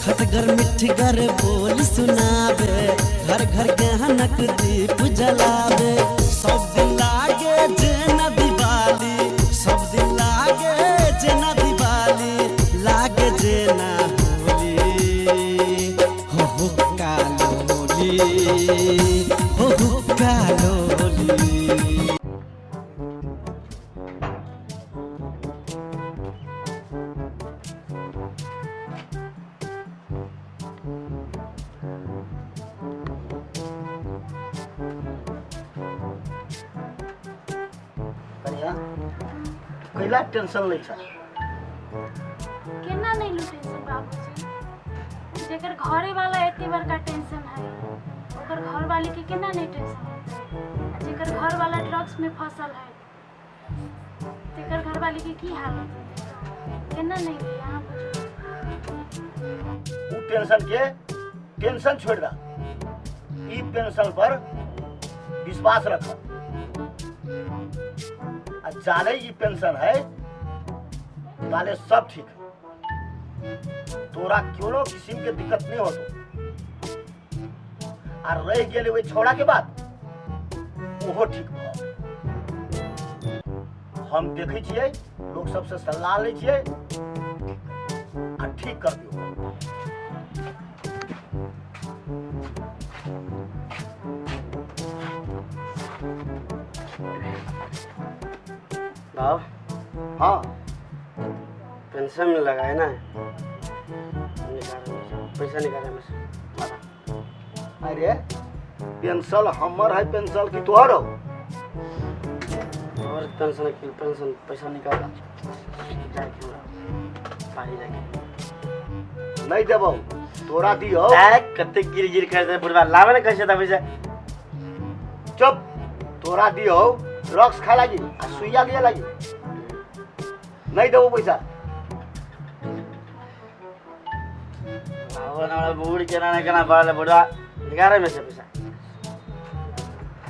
खटगर मिठगर बोल सुनावे, घर घर गहनक दीप जलावे। सब दिन लागे जेना दिवाली, सब दिन लागे जेना दिवाली, लागे जेना होली। हो कालोली, हो कालोली। कैला टेंशन लै छ? केना नहीं लू टेंशन बाबूजी? जेकर घरे वाला एते बड़का टेंशन है, ओकर घर वाली के केना नहीं टेंशन है? जेकर घर वाला ड्रग्स में फंसल है, जेकर घर वाली के की हालत है? केना नहीं ले यहाँ उ टेंशन के टेंशन छोड़ दा। ई पेंशन पर विश्वास रख। जाले ये पेंशन है ताले सब ठीक है, तोरा क्यों किसी के दिक्कत नहीं हो तो। और रह गए वही छोड़ा के बाद वो ठीक हो। हम देखे छिए, लोग सबसे सलाह ले छिए और ठीक कर दियो। बाब, हाँ पेंशन में लगाए ना, पैसा निकाले में से। अरे पेंशन हमर है, पेंशन की तोहर हो? और पेंशन की पेंशन पैसा निकाला पानी जाके नहीं देबो, तोरा दियो। कते गिर गिर कर दे बुढ़वा, लावे ना कैसे था पैसा? चुप, तोरा दियो ड्रग्स खा लगी आ सुइया लिया लगी। नहीं देबो पैसा। बूढ़ के ना कहना पड़ा बुढ़वा, निकाले में से पैसा।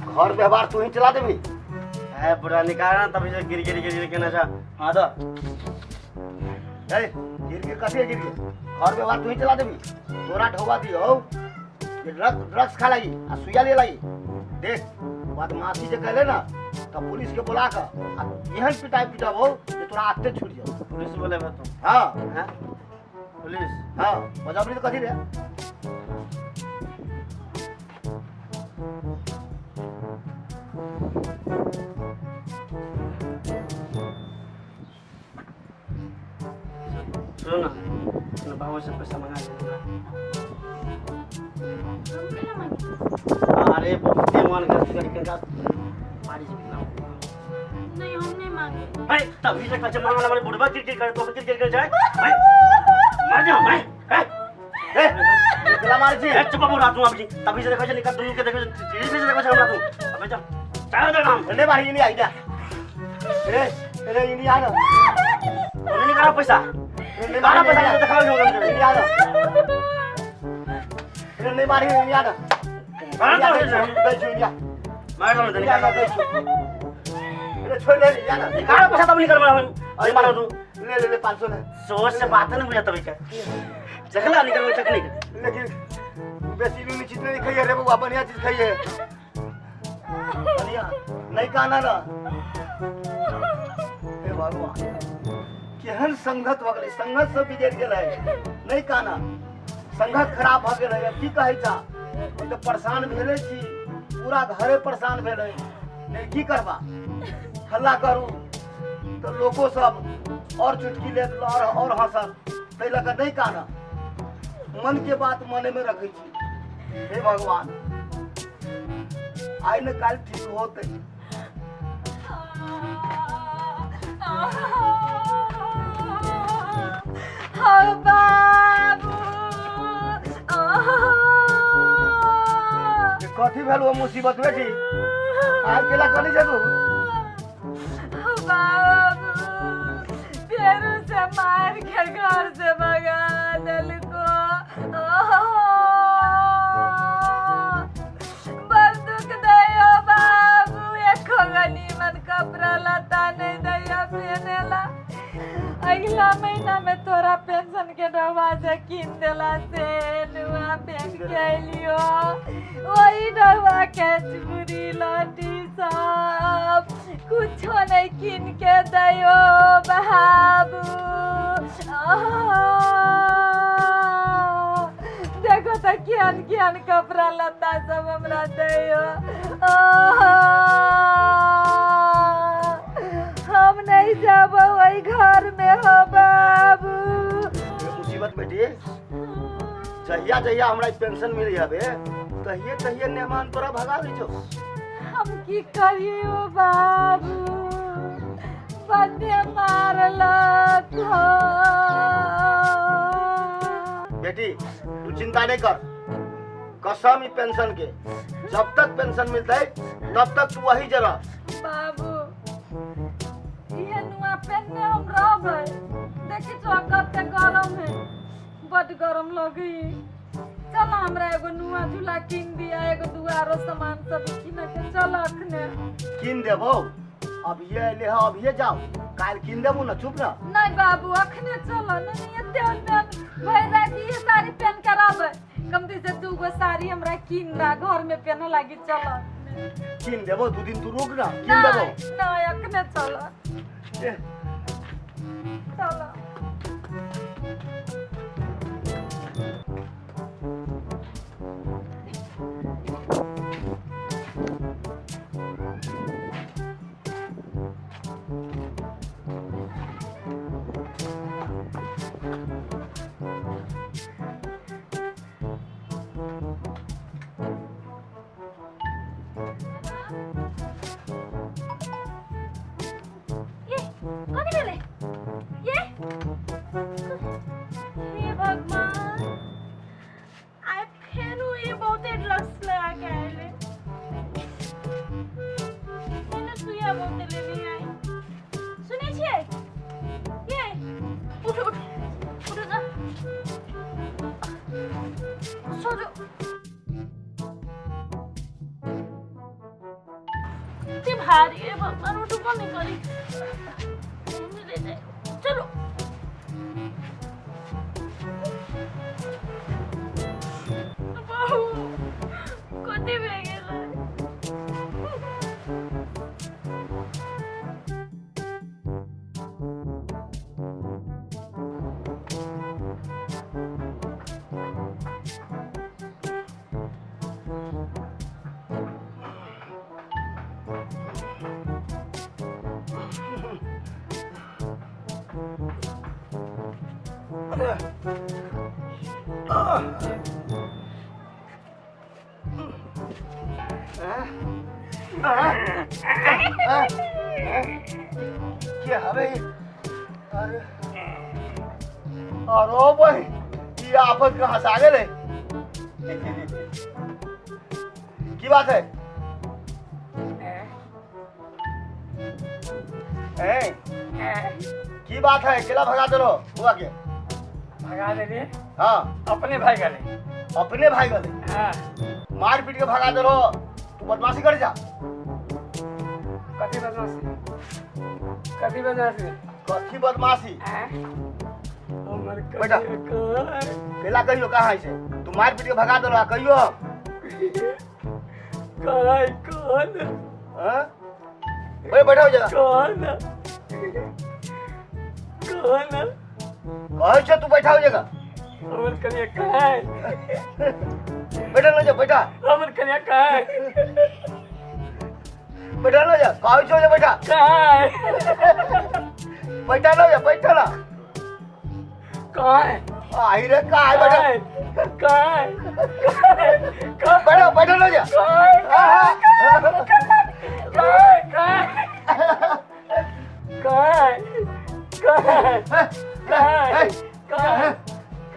घर व्यवहार तू ही चला देबी। है बुढ़वा, निकालना तब से गिर गिर गिर गिर के नशा। हाँ तो ए गिर गिर कथे गिर गिर, घर व्यवहार तू ही चला देबी। तोरा ढोवा दियो ये ड्रग्स खा लगी आ सुइया ले लगी। देख बदमाशी जे कहले ना तो पुलिस के बुला कर एहन पिटाई पिटाबो जे तोरा आते छूट जाओ। पुलिस बोले मैं तुम? हाँ हाँ पुलिस? हाँ बजाबरी तो कथी रे? सुनो ना, बाबू से पैसा मंगा लेना। अरे बहुत मन करके पारी से बिना नहीं, हम नहीं मांगे। भाई तभी से कच्चे मांगने वाले बुढ़वा क्रिकेट करे तो क्रिकेट कर जाए भाई। मार जाओ भाई। ए निकला मार जी। चुप बोल तू अब जी, तभी से देखो निकल तुम के देखो सीरीज में से देखो हमरा तू। अबे जा चाय दे काम ने बारी नहीं आई जा। ए नहीं आ ना, उन्हें निकाला पैसा, निकाला पैसा दिखाओ जो नहीं आ ना। नहीं मारी नहीं आ ना। मार दो बेच इंडिया, मार दो निकाल दो। अरे छोड़ दे या ना। निकाला पैसा तब निकल अरे मारो तू। ले ले 500 ले। सोच से बात नहीं बुझा तभी का चखला निकल टेक्निक। लेकिन बेसी निश्चित नहीं खाइए रे बाबा, बढ़िया चीज खाइए। बढ़िया नहीं खाना ना। हे भगवान केहन संगत भ गेलै, संगत से बिगड़ गेलै। नहीं खाना संगत खराब भ गेलै। की कहै छा, ई तो परेशान भेले छी, पूरा घरे परेशान भेलै। नहीं की करबा, हल्ला करू तो लोगों सब और चुटकी लेत और हंसत। तै लगा नहीं खाना, मन के बात मने में रखे छी। हे भगवान आइ न काल ठीक होते। कथी भेल वो मुसीबत बेटी? आज केला कनी छै तू? बाबू फेरू से मार के घर से भगा दिलको। बड़ दुख दैयो बाबू, एको गनी मन कपड़ा लता नहीं दैयो पहनेला। अगला महीना में तोरा पेंशन के डबा नुआ से किन देला से नुआ पेन के लियो वही डवा के चूड़ी लटी सब कुछो नहीं किन के दयो बाबू देखो तो कियान कियान कपड़ा लता सब हमरा दयो हम नहीं जाब वही घर में हो बाबू मुसीबत बेटी जहिया जहिया हमरा पेंशन मिली हबे तहिए तहिए मेहमान तोरा भगा दी छो। हम की करियो बाबू बंदे मारलक बेटी तू चिंता नहीं कर कसम ही पेंशन के जब तक पेंशन मिलता है तब तक तू वही जगह। बाबू ये नुआ पहनने हम रहबै देखी तो कते गरम है बड़ गरम लगी चल हमरा एगो नुआ झूला किन दिया एगो दुआरो सामान सब किन के चल अखने किन देबो अब ये ले अब ये जाओ काल किन देबो ना चुप ना। नहीं बाबू अखने चल नहीं एते ओने भैरा की ये साड़ी पहन के रहबै कमती से दू गो साड़ी हमरा किन दा घर में पहने लागी चल किन देबो 2 दिन तू रुक ना किन देबो नहीं अखने चल चल भारी है भगवान उठो कौन नहीं करी ले जाए चलो बाबू कति भे गेला क्या हवे अरे अरे भाई ये आफत कहाँ से आ गए रे की बात है की बात है केला भगा दे हुआ के भगा दे रे हाँ अपने भाई गले अपने भाई गले हाँ मार पीट के भगा दे तू बदमाशी कर जा कथी बदमाशी कथी बदमाशी कथी बदमाशी हमर बेटा। केला कहियो कहाँ है से तू मार पीट के भगा दे कहियो काय कौन हाँ? ओए बैठा हो जगह कौन कौन कहे छे तू बैठा हो जगह हमर कन्या काय बैठा न जा बैठा हमर कन्या काय बैठा न जा कहे छे बैठा काय बैठा न जा बैठा ना काय आई रे का है बैठा काय बैठा बैठा न जा काय काय काय काय काय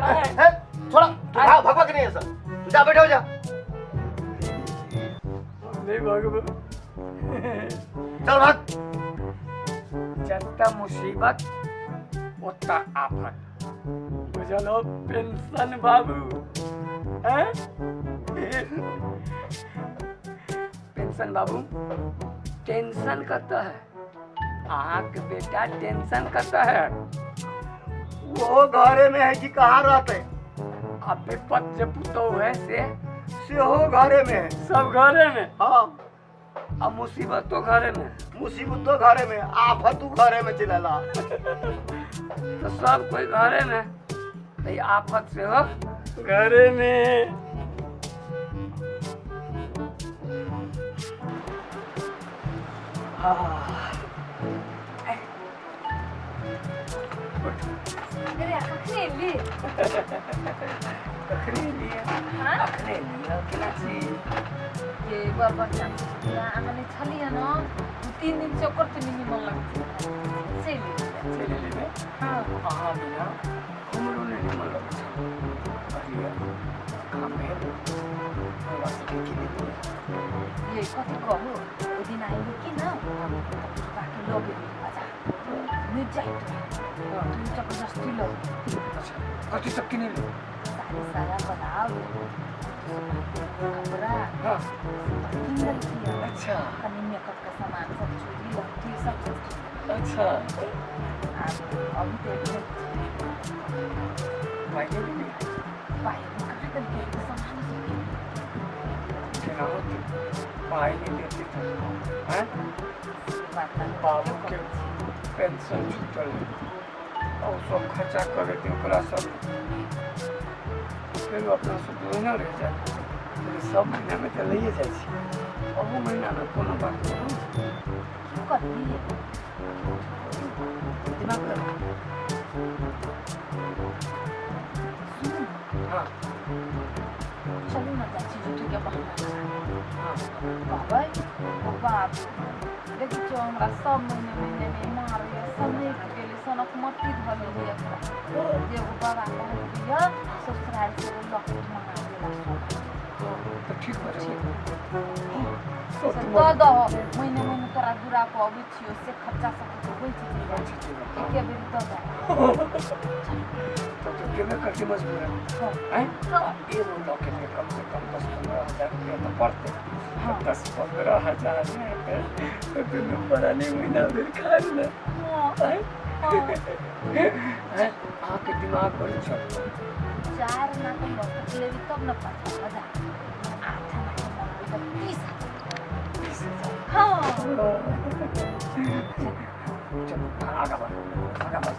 काय थोड़ा तू भाग भाग नहीं है सर तू जा बैठा हो जा नहीं भागबो चल भाग जत्ता मुसीबत उतना आफत बुझलो पेंशन बाबू हैं पेंशन बाबू टेंशन करता है आँख बेटा टेंशन करता है वो घरे में है कि कहाँ रहते? अब विपत जे पुतो है से हो घरे में है। सब घरे में, हाँ, अब मुसीबत तो घरे में, मुसीबत तो घरे में, आफत तू घरे में चलेला। तो सब कोई घरे में, तो ये आफत से हो घरे में। अरे अखने ली अखने लिया, हाँ? अखने लिया, क्या चीज? ये बर्बाद ना आमाले छलिया न 3 दिन से ओकर से नहीं मन लगती से चले ले में, हाँ हाँ बिना, हमरो ने नहीं मन लगे छे। अरे काम है, थोड़ा सा देखी ले। ये कति कहू ओ दिन आइले कि न बाकी लोग आजा मिट जाए तुम जबरदस्ती लोग अच्छा, कति तक किने ले? सारी सारा बनाओ कपड़ा हाँ, किंगल किया अच्छा, कनी मेकअप का सामान सब चूड़ी लहठी सब चीज अच्छा, अब देख ले भाई ने भी भाई कहाँ तक के सामान सब क्या होती, भाई ने देती था, हैं? बात ना बाबू के पेंशन छूटल और सब खर्चा करे थे ओकरा सब, फिर अपना सब महीना रह जाए, फिर सब महीना में तो लइए जाइ छी, अहू महीना में कोनो बात नहीं, क्यों करती है दिमाग लगा। सुन हाँ, चलो ना चाची जी ठीक है बहाना हाँ, बाबा ओ बाप देखी जो हमरा सब महीने में मार लिया सब नहीं गेले सनक मट्टी धले लिया जे वो बाबा कहल दिया ससुराल से वो लॉकेट मंगा दिया तो ठीक हो जाए। तो दो महीने तोरा दूरा को अबै छियो से खर्चा सब तो होई छै एके बेर दो तो केना करके मजबूर है, हैं? ये वो लॉकेट में कम से कम 10-15 हज़ार रुपया तो पड़ते, 10-15 हज़ार में तो तुम बड़ा नहीं महीना फिर खा लेना, हैं? आपके दिमाग बड़ी छोटा, 4 ना तो लॉकेट लेवी तब न पता मजा 8 ना तो 20 हाँ चलो आगा बढ़, आगा बढ़।